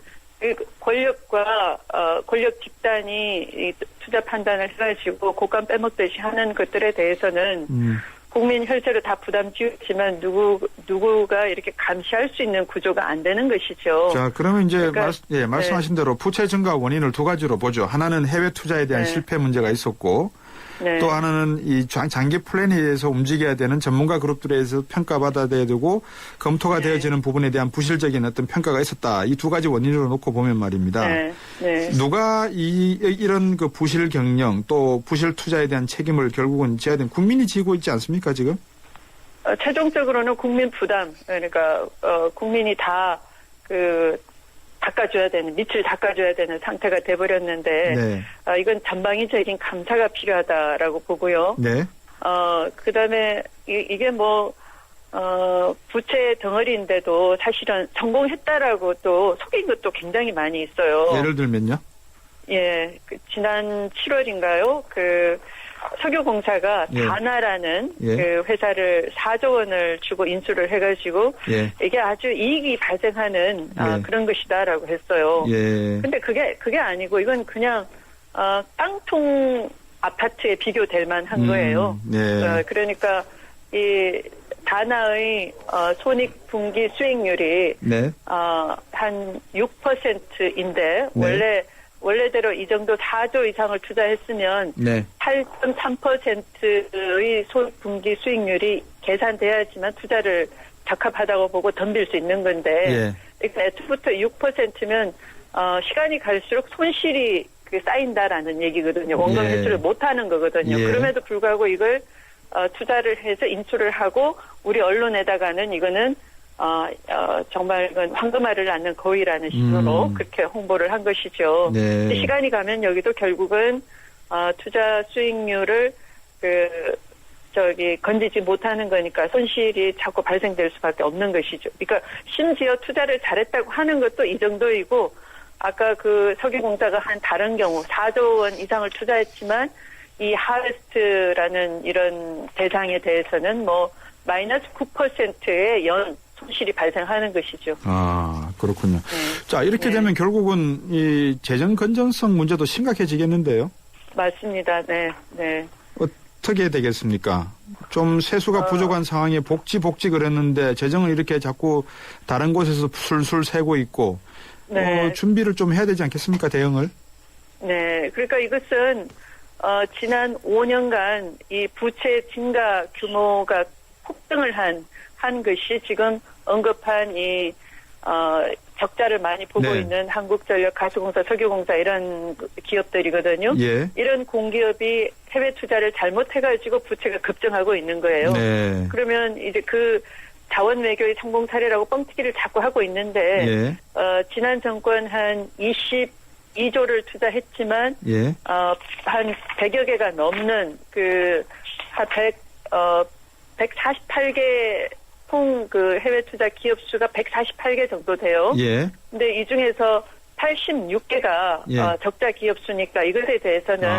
권력과 권력 집단이 이 투자 판단을 해가지고 곡간 빼먹듯이 하는 것들에 대해서는 국민 혈세로 다 부담 지우지만 누구가 이렇게 감시할 수 있는 구조가 안 되는 것이죠. 자, 그러면 이제 그러니까, 말씀하신 대로 부채 증가 원인을 두 가지로 보죠. 하나는 해외 투자에 대한 네. 실패 문제가 있었고 네. 또 하나는 이 장기 플랜에 의해서 움직여야 되는 전문가 그룹들에 의해서 평가받아야 되고 검토가 네. 되어지는 부분에 대한 부실적인 어떤 평가가 있었다. 이 두 가지 원인으로 놓고 보면 말입니다. 네. 네. 누가 이런 그 부실 경영 또 부실 투자에 대한 책임을 결국은 져야 되는 국민이 지고 있지 않습니까 지금? 최종적으로는 국민 부담, 그러니까 국민이 다 닦아줘야 되는, 밑을 닦아줘야 되는 상태가 돼버렸는데, 네. 이건 전방위적인 감사가 필요하다라고 보고요. 네. 그 다음에 이게 부채 덩어리인데도 사실은 성공했다라고 또 속인 것도 굉장히 많이 있어요. 예를 들면요? 예, 지난 7월인가요? 석유공사가 예. 다나라는 예. 그 회사를 4조 원을 주고 인수를 해가지고 예. 이게 아주 이익이 발생하는 예. 그런 것이다라고 했어요. 예. 근데 그게 아니고 이건 그냥 깡통 아파트에 비교될 만한 거예요. 네. 그러니까 이 다나의 손익분기 수익률이 네. 한 6%인데 네. 원래 원래대로 이 정도 4조 이상을 투자했으면 네. 8.3%의 분기 수익률이 계산돼야지만 투자를 적합하다고 보고 덤빌 수 있는 건데 그러니까 애초부터 6%면 시간이 갈수록 손실이 쌓인다라는 얘기거든요. 원금 회수를 못하는 거거든요. 그럼에도 불구하고 이걸 투자를 해서 인수를 하고 우리 언론에다가는 이거는 정말 이건 황금알을 낳는 거위라는 식으로 그렇게 홍보를 한 것이죠. 네. 시간이 가면 여기도 결국은 투자 수익률을 건지지 못하는 거니까 손실이 자꾸 발생될 수밖에 없는 것이죠. 그러니까 심지어 투자를 잘했다고 하는 것도 이 정도이고 아까 그 석유공사가 한 다른 경우 4조 원 이상을 투자했지만 이 하베스트라는 이런 대상에 대해서는 뭐 마이너스 9%의 연 손실이 발생하는 것이죠. 아, 그렇군요. 자, 이렇게 되면 결국은 이 재정 건전성 문제도 심각해지겠는데요? 맞습니다. 네. 어떻게 되겠습니까? 좀 세수가 부족한 상황에 복지 그랬는데 재정을 이렇게 자꾸 다른 곳에서 술술 새고 있고 준비를 좀 해야 되지 않겠습니까? 대응을? 네. 그러니까 이것은 지난 5년간 이 부채 증가 규모가 폭등을 한 것이 지금 언급한 이 적자를 많이 보고 있는 한국전력, 가스공사, 석유공사 이런 기업들이거든요. 이런 공기업이 해외 투자를 잘못해가지고 부채가 급증하고 있는 거예요. 그러면 이제 그 자원 외교의 성공 사례라고 뻥튀기를 자꾸 하고 있는데 지난 정권 한 22조를 투자했지만 한 100여 개가 넘는 한 148개 총 해외 투자 기업 수가 148개 정도 돼요. 근데 이 중에서 86개가 적자 기업 수니까 이것에 대해서는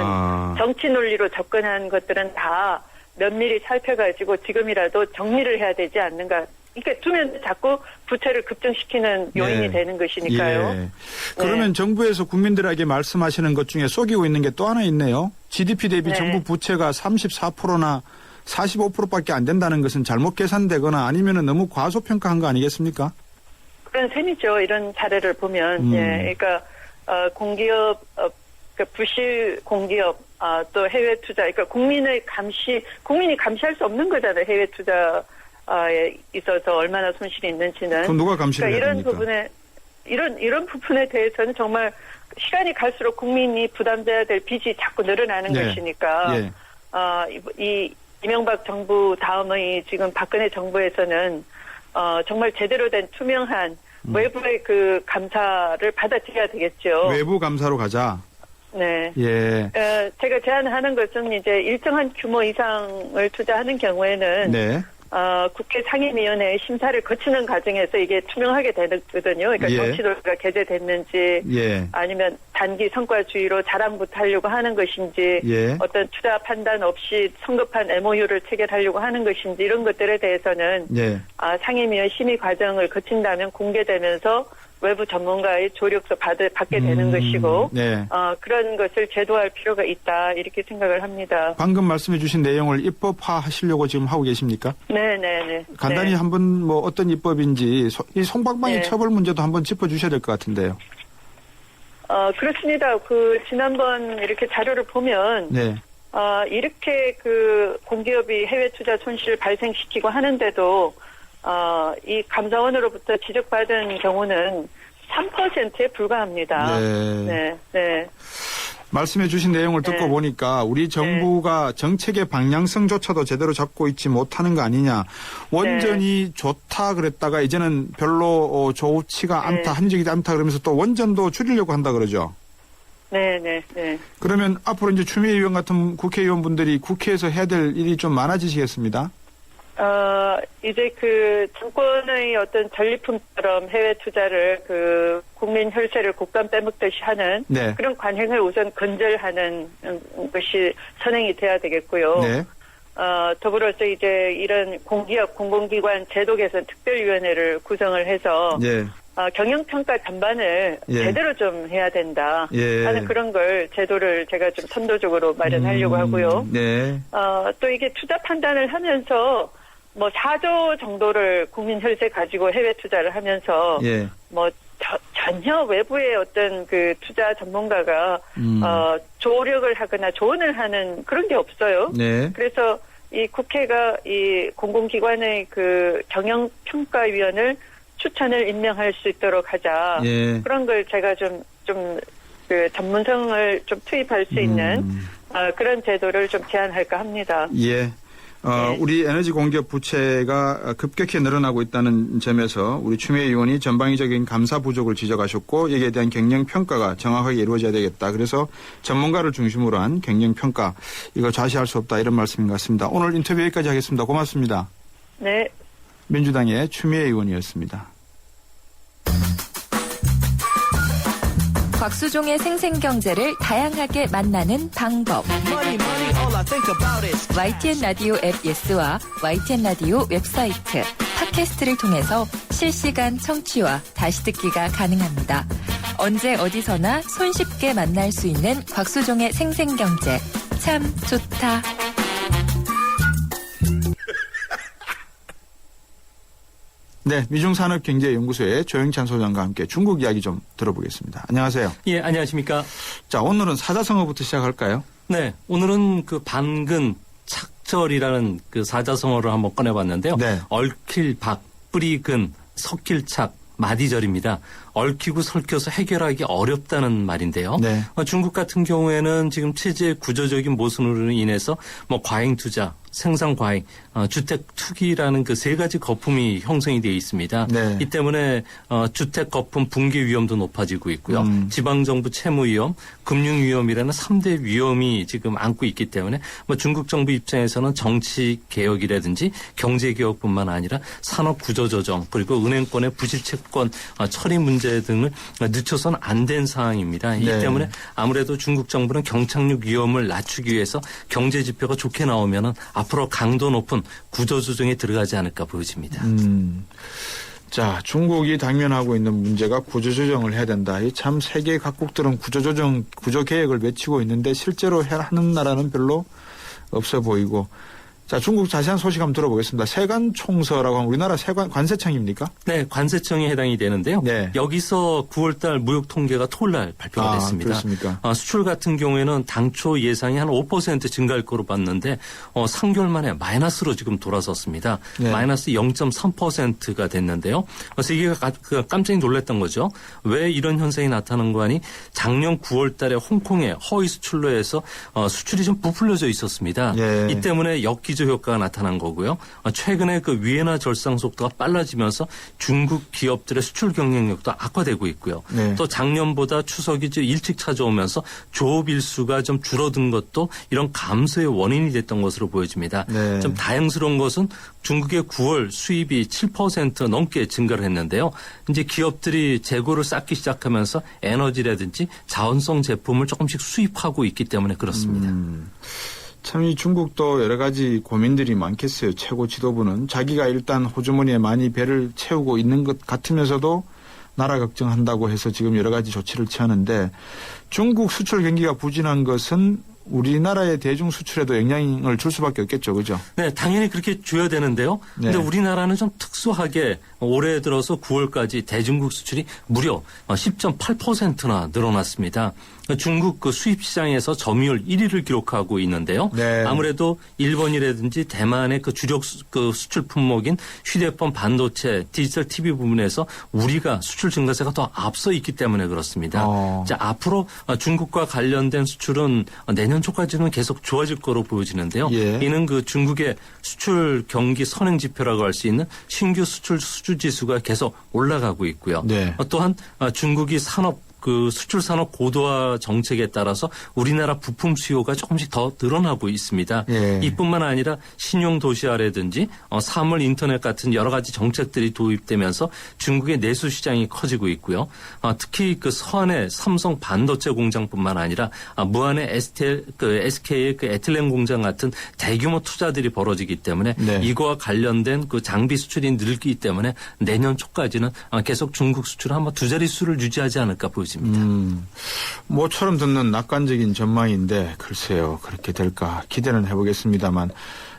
정치 논리로 접근한 것들은 다 면밀히 살펴가지고 지금이라도 정리를 해야 되지 않는가. 그러니까 두면 자꾸 부채를 급증시키는 요인이 되는 것이니까요. 그러면 정부에서 국민들에게 말씀하시는 것 중에 속이고 있는 게 또 하나 있네요. GDP 대비 정부 부채가 34%나 45%밖에 안 된다는 것은 잘못 계산되거나 아니면은 너무 과소평가한 거 아니겠습니까? 그런 셈이죠. 이런 사례를 보면. 그러니까 공기업, 부실 공기업, 또 해외 투자, 그러니까 국민이 감시할 수 없는 거잖아요. 해외 투자에 있어서 얼마나 손실이 있는지는. 그럼 누가 감시를 해야 됩니까? 이런 부분에 대해서는 정말 시간이 갈수록 국민이 부담져야 될 빚이 자꾸 늘어나는 것이니까. 이 이명박 정부 다음의 지금 박근혜 정부에서는 정말 제대로 된 투명한 외부의 감사를 받아들여야 되겠죠. 외부 감사로 가자. 네. 제가 제안하는 것은 이제 일정한 규모 이상을 투자하는 경우에는 국회 상임위원회의 심사를 거치는 과정에서 이게 투명하게 되거든요. 그러니까 정치도가 게재됐는지 아니면 단기 성과주의로 자랑부터 하려고 하는 것인지 어떤 투자 판단 없이 성급한 MOU를 체결하려고 하는 것인지 이런 것들에 대해서는 상임위원 심의 과정을 거친다면 공개되면서 외부 전문가의 조력서 받게 되는 것이고 그런 것을 제도화할 필요가 있다 이렇게 생각을 합니다. 방금 말씀해 주신 내용을 입법화하시려고 지금 하고 계십니까? 네. 간단히 한번 어떤 입법인지 이 솜방망이 처벌 문제도 한번 짚어주셔야 될 것 같은데요. 그렇습니다. 지난번 이렇게 자료를 보면 이렇게 공기업이 해외 투자 손실을 발생시키고 하는데도 이 감사원으로부터 지적받은 경우는 3%에 불과합니다. 말씀해 주신 내용을 듣고 보니까 우리 정부가 정책의 방향성조차도 제대로 잡고 있지 못하는 거 아니냐. 원전이 좋다 그랬다가 이제는 별로 좋지가 않다, 합리적이지 않다 그러면서 또 원전도 줄이려고 한다 그러죠. 그러면 앞으로 이제 추미애 의원 같은 국회의원분들이 국회에서 해야 될 일이 좀 많아지시겠습니다. 이제 정권의 어떤 전리품처럼 해외 투자를 국민 혈세를 곡간 빼먹듯이 하는 그런 관행을 우선 근절하는 것이 선행이 돼야 되겠고요. 더불어서 이제 이런 공기업 공공기관 제도 개선 특별위원회를 구성을 해서 경영평가 전반을 제대로 좀 해야 된다 하는 그런 걸 제도를 제가 좀 선도적으로 마련하려고 하고요. 또 이게 투자 판단을 하면서 4조 정도를 국민 혈세 가지고 해외 투자를 하면서 전혀 외부의 어떤 그 투자 전문가가 조력을 하거나 조언을 하는 그런 게 없어요. 네. 그래서 이 국회가 이 공공기관의 그 경영평가위원을 추천을 임명할 수 있도록 하자. 예. 그런 걸 제가 좀 그 전문성을 좀 투입할 수 있는 그런 제도를 좀 제안할까 합니다. 예. 우리 에너지 공급 부채가 급격히 늘어나고 있다는 점에서 우리 추미애 의원이 전방위적인 감사 부족을 지적하셨고 여기에 대한 경영평가가 정확하게 이루어져야 되겠다. 그래서 전문가를 중심으로 한 경영평가 이거 좌시할 수 없다 이런 말씀인 것 같습니다. 오늘 인터뷰 여기까지 하겠습니다. 고맙습니다. 네. 민주당의 추미애 의원이었습니다. 곽수종의 생생경제를 다양하게 만나는 방법. YTN 라디오 앱 예스와 YTN 라디오 웹사이트, 팟캐스트를 통해서 실시간 청취와 다시 듣기가 가능합니다. 언제 어디서나 손쉽게 만날 수 있는 곽수종의 생생경제. 참 좋다. 네, 미중산업경제연구소의 조영찬 소장과 함께 중국 이야기 좀 들어보겠습니다. 안녕하세요. 예, 안녕하십니까. 자, 오늘은 사자성어부터 시작할까요? 네, 오늘은 그 반근 착절이라는 그 사자성어를 한번 꺼내봤는데요. 네. 얽힐 박, 뿌리근, 섞일 착, 마디절입니다. 얽히고 설켜서 해결하기 어렵다는 말인데요. 네. 중국 같은 경우에는 지금 체제의 구조적인 모순으로 인해서 뭐 과잉 투자, 생산 과잉, 주택 투기라는 그 세 가지 거품이 형성이 되어 있습니다. 네. 이 때문에 주택 거품 붕괴 위험도 높아지고 있고요. 지방정부 채무 위험, 금융 위험이라는 3대 위험이 지금 안고 있기 때문에 뭐 중국 정부 입장에서는 정치 개혁이라든지 경제 개혁뿐만 아니라 산업 구조 조정 그리고 은행권의 부실 채권 처리 문제 등을 늦춰서는 안 된 상황입니다. 이 네. 때문에 아무래도 중국 정부는 경착륙 위험을 낮추기 위해서 경제 지표가 좋게 나오면은 앞으로 강도 높은 구조조정에 들어가지 않을까 보여집니다. 자, 중국이 당면하고 있는 문제가 구조조정을 해야 된다. 이 참 세계 각국들은 구조조정, 구조개혁을 외치고 있는데 실제로 하는 나라는 별로 없어 보이고. 자, 중국 자세한 소식 한번 들어보겠습니다. 세관총서라고 하면 우리나라 관세청입니까? 네, 관세청에 해당이 되는데요. 네. 여기서 9월달 무역 통계가 토요일날 발표가 됐습니다. 그렇습니까? 수출 같은 경우에는 당초 예상이 한 5% 증가할 거로 봤는데 3개월 만에 마이너스로 지금 돌아섰습니다. 네. 마이너스 0.3%가 됐는데요. 세계가 깜짝 놀랐던 거죠. 왜 이런 현상이 나타난 거 아니? 작년 9월달에 홍콩에 허위 수출로 해서 수출이 좀 부풀려져 있었습니다. 예. 이 때문에 역기조 효과가 나타난 거고요. 최근에 그 위엔화 절상 속도가 빨라지면서 중국 기업들의 수출 경쟁력도 악화되고 있고요. 네. 또 작년보다 추석이 좀 일찍 찾아오면서 조업 일수가 좀 줄어든 것도 이런 감소의 원인이 됐던 것으로 보여집니다. 네. 좀 다행스러운 것은 중국의 9월 수입이 7% 넘게 증가를 했는데요. 이제 기업들이 재고를 쌓기 시작하면서 에너지라든지 자원성 제품을 조금씩 수입하고 있기 때문에 그렇습니다. 참 이 중국도 여러 가지 고민들이 많겠어요. 최고 지도부는 자기가 일단 호주머니에 많이 배를 채우고 있는 것 같으면서도 나라 걱정한다고 해서 지금 여러 가지 조치를 취하는데 중국 수출 경기가 부진한 것은 우리나라의 대중 수출에도 영향을 줄 수밖에 없겠죠. 그죠? 네, 당연히 그렇게 줘야 되는데요. 근데 네. 우리나라는 좀 특수하게 올해 들어서 9월까지 대중국 수출이 무려 10.8%나 늘어났습니다. 중국 그 수입 시장에서 점유율 1위를 기록하고 있는데요. 네. 아무래도 일본이라든지 대만의 그 주력 그 수출 품목인 휴대폰, 반도체, 디지털 TV 부분에서 우리가 수출 증가세가 더 앞서 있기 때문에 그렇습니다. 자, 앞으로 중국과 관련된 수출은 내년 초까지는 계속 좋아질 거로 보여지는데요. 예. 이는 그 중국의 수출 경기 선행 지표라고 할 수 있는 신규 수출 수주 지수가 계속 올라가고 있고요. 네. 또한 중국이 수출 산업 고도화 정책에 따라서 우리나라 부품 수요가 조금씩 더 늘어나고 있습니다. 예. 이뿐만 아니라 신용 도시화라든지 사물 인터넷 같은 여러 가지 정책들이 도입되면서 중국의 내수 시장이 커지고 있고요. 특히 그 서안의 삼성 반도체 공장뿐만 아니라 무안의 SK의 그 에틸렌 공장 같은 대규모 투자들이 벌어지기 때문에 네. 이거와 관련된 그 장비 수출이 늘기 때문에 내년 초까지는 계속 중국 수출을 한번 두 자릿수를 유지하지 않을까 보입니다. 모처럼 듣는 낙관적인 전망인데 글쎄요. 그렇게 될까 기대는 해보겠습니다만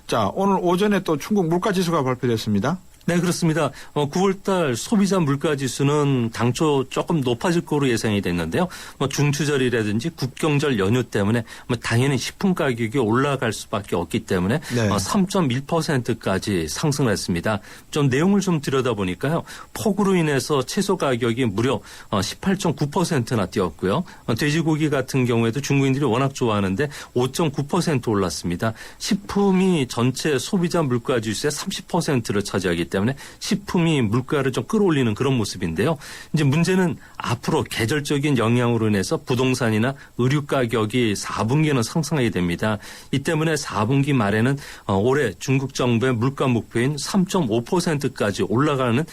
자 오늘 오전에 또 중국 물가지수가 발표됐습니다. 네, 그렇습니다. 9월달 소비자 물가지수는 당초 조금 높아질 거로 예상이 됐는데요. 중추절이라든지 국경절 연휴 때문에 당연히 식품 가격이 올라갈 수밖에 없기 때문에 네. 3.1%까지 상승을 했습니다. 좀 내용을 좀 들여다보니까요. 폭우로 인해서 채소 가격이 무려 18.9%나 뛰었고요. 돼지고기 같은 경우에도 중국인들이 워낙 좋아하는데 5.9% 올랐습니다. 식품이 전체 소비자 물가지수의 30%를 차지하기 때문에 식품이 물가를 좀 끌어올리는 그런 모습인데요. 이제 문제는 앞으로 계절적인 영향으로 인해서 부동산이나 의류 가격이 4분기에는 상승하게 됩니다. 이 때문에 4분기 말에는 올해 중국 정부의 물가 목표인 3.5%까지 올라가는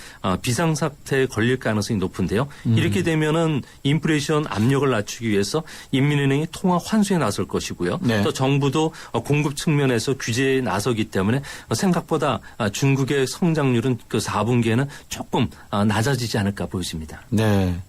비상사태에 걸릴 가능성이 높은데요. 이렇게 되면은 인플레이션 압력을 낮추기 위해서 인민은행이 통화 환수에 나설 것이고요. 네. 또 정부도 공급 측면에서 규제에 나서기 때문에 생각보다 중국의 성장률은 그 4분기에는 조금 낮아지지 않을까 보여집니다. 네.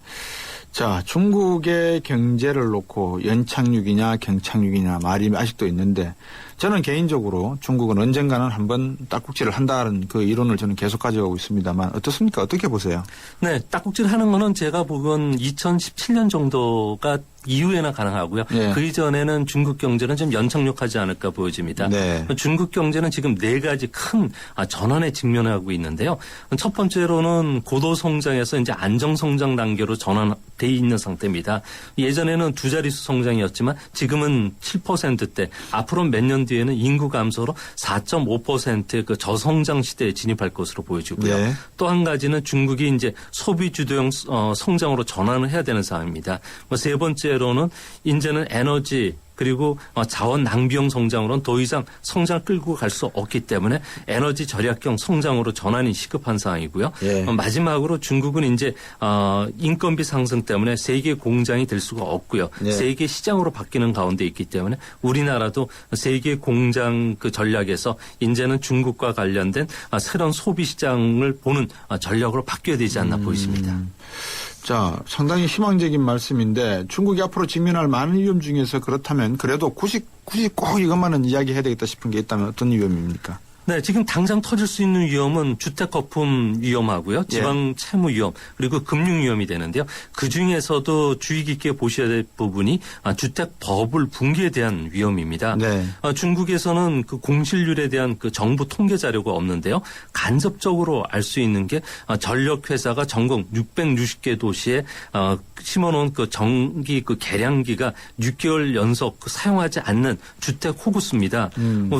자, 중국의 경제를 놓고 연착륙이냐 경착륙이냐 말이 아직도 있는데 저는 개인적으로 중국은 언젠가는 한번 딱꼭질을 한다는 그 이론을 저는 계속 가져가고 있습니다만 어떻습니까? 어떻게 보세요? 네, 딱꼭질 하는 거는 제가 보건 2017년 정도가 이후에나 가능하고요. 네. 그 이전에는 중국 경제는 좀 연착륙하지 않을까 보여집니다. 네. 중국 경제는 지금 4가지 큰 전환에 직면하고 있는데요. 첫 번째로는 고도 성장에서 이제 안정 성장 단계로 전환돼 있는 상태입니다. 예전에는 2자릿수 성장이었지만 지금은 7%대, 앞으로 몇 년 뒤에는 인구 감소로 4.5%의 그 저성장 시대에 진입할 것으로 보여지고요. 네. 또 한 가지는 중국이 이제 소비 주도형 성장으로 전환을 해야 되는 상황입니다. 세 번째로는 이제는 에너지 그리고 자원 낭비형 성장으로는 더 이상 성장을 끌고 갈 수 없기 때문에 에너지 절약형 성장으로 전환이 시급한 상황이고요. 예. 마지막으로 중국은 이제 인건비 상승 때문에 세계 공장이 될 수가 없고요. 예. 세계 시장으로 바뀌는 가운데 있기 때문에 우리나라도 세계 공장 그 전략에서 이제는 중국과 관련된 새로운 소비 시장을 보는 전략으로 바뀌어야 되지 않나 보이십니다. 자, 상당히 희망적인 말씀인데 중국이 앞으로 직면할 많은 위험 중에서 그렇다면 그래도 굳이 꼭 이것만은 이야기해야 되겠다 싶은 게 있다면 어떤 위험입니까? 네, 지금 당장 터질 수 있는 위험은 주택 거품 위험하고요. 지방 채무 위험, 그리고 금융 위험이 되는데요. 그중에서도 주의 깊게 보셔야 될 부분이 주택 버블 붕괴에 대한 위험입니다. 네. 중국에서는 그 공실률에 대한 그 정부 통계 자료가 없는데요. 간접적으로 알 수 있는 게 전력 회사가 전국 660개 도시에 심어놓은 그 전기 그 계량기가 6개월 연속 사용하지 않는 주택 호구수입니다.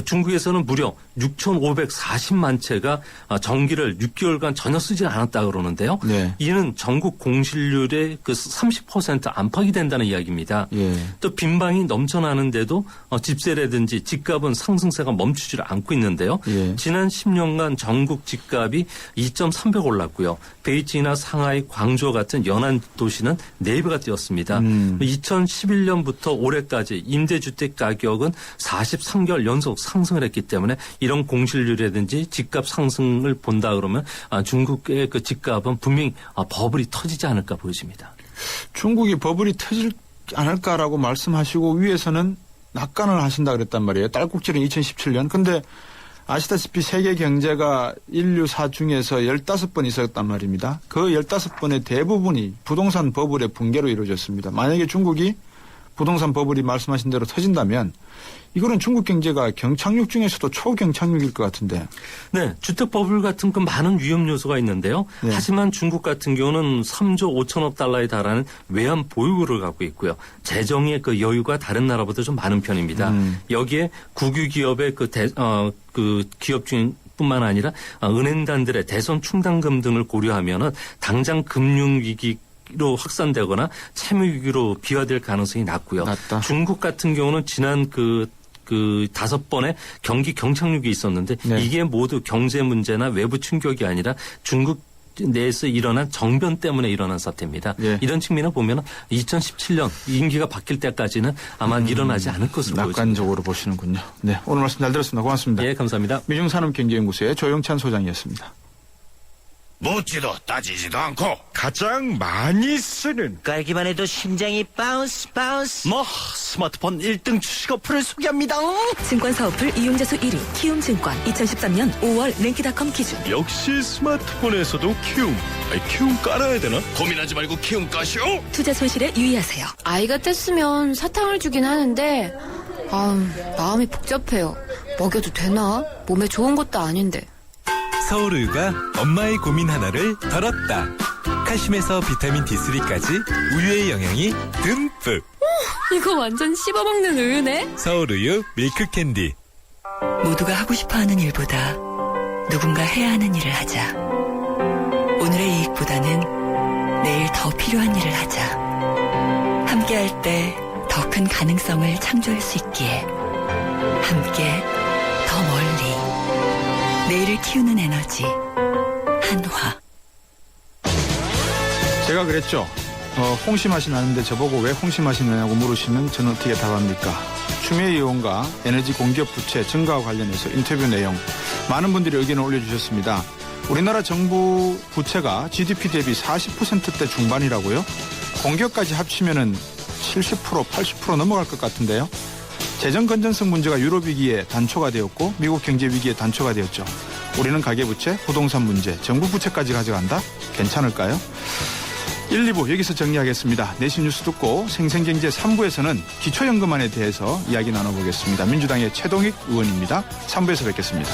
중국에서는 무려 6,540만 채가 전기를 6개월간 전혀 쓰지 않았다 그러는데요. 네. 이는 전국 공실률의 그 30% 안팎이 된다는 이야기입니다. 예. 또 빈방이 넘쳐나는데도 집세라든지 집값은 상승세가 멈추지를 않고 있는데요. 예. 지난 지난 10년간 전국 집값이 2.3배 올랐고요. 베이징이나 상하이, 광주와 같은 연안 도시는 4배가 뛰었습니다. 2011년부터 올해까지 임대주택 가격은 43개월 연속 상승을 했기 때문에 이런 공실률이라든지 집값 상승을 본다 그러면 중국의 그 집값은 분명히 버블이 터지지 않을까 보여집니다. 중국이 버블이 터질 않을까라고 말씀하시고 위에서는 낙관을 하신다 그랬단 말이에요. 딸꾹질은 2017년. 근데 아시다시피 세계 경제가 인류사 중에서 15번 있었단 말입니다. 그 15번의 대부분이 부동산 버블의 붕괴로 이루어졌습니다. 만약에 중국이 부동산 버블이 말씀하신 대로 터진다면 이거는 중국 경제가 경착륙 중에서도 초경착륙일 것 같은데. 네. 주택 버블 같은 그 많은 위험 요소가 있는데요. 네. 하지만 중국 같은 경우는 3조 5천억 달러에 달하는 외환 보유고를 갖고 있고요. 재정의 그 여유가 다른 나라보다 좀 많은 편입니다. 여기에 국유 기업의 그 기업 중 뿐만 아니라 은행단들의 대선 충당금 등을 고려하면은 당장 금융위기 로 확산되거나 채무 위기로 비화될 가능성이 낮고요. 낮다. 중국 같은 경우는 지난 그 5번의 경기 경착륙이 있었는데 네. 이게 모두 경제 문제나 외부 충격이 아니라 중국 내에서 일어난 정변 때문에 일어난 사태입니다. 예. 이런 측면을 보면 2017년 임기가 바뀔 때까지는 아마 일어나지 않을 것으로 보입니다. 낙관적으로 보시는군요. 네, 오늘 말씀 잘 들었습니다. 고맙습니다. 예, 감사합니다. 미중산업경제연구소의 조영찬 소장이었습니다. 묻지도 따지지도 않고 가장 많이 쓰는 깔기만 해도 심장이 바운스 바운스. 뭐 스마트폰 1등 주식 어플을 소개합니다. 증권사 어플 이용자 수 1위 키움증권 2013년 5월 랭키닷컴 기준. 역시 스마트폰에서도 키움. 키움 깔아야 되나? 고민하지 말고 키움 까시오. 투자 손실에 유의하세요. 아이가 뗐으면 사탕을 주긴 하는데 마음이 복잡해요. 먹여도 되나? 몸에 좋은 것도 아닌데. 서울우유가 엄마의 고민 하나를 덜었다. 칼슘에서 비타민 D3까지 우유의 영양이 듬뿍. 이거 완전 씹어먹는 우유네. 서울우유 밀크캔디. 모두가 하고 싶어하는 일보다 누군가 해야 하는 일을 하자. 오늘의 이익보다는 내일 더 필요한 일을 하자. 함께할 때 더 큰 가능성을 창조할 수 있기에 함께 더 멀리 내일을 키우는 에너지 한화. 제가 그랬죠. 홍시 맛이 나는데 저보고 왜 홍시 맛이 나냐고 물으시면 저는 어떻게 답합니까? 추미애 의원과 에너지 공기업 부채 증가와 관련해서 인터뷰 내용 많은 분들이 의견을 올려주셨습니다. 우리나라 정부 부채가 GDP 대비 40%대 중반이라고요? 공기업까지 합치면은 70%, 80% 넘어갈 것 같은데요. 재정 건전성 문제가 유럽 위기에 단초가 되었고 미국 경제 위기에 단초가 되었죠. 우리는 가계부채, 부동산 문제, 정부 부채까지 가져간다? 괜찮을까요? 1, 2부 여기서 정리하겠습니다. 내신 뉴스 듣고 생생경제 3부에서는 기초연금안에 대해서 이야기 나눠보겠습니다. 민주당의 최동익 의원입니다. 3부에서 뵙겠습니다.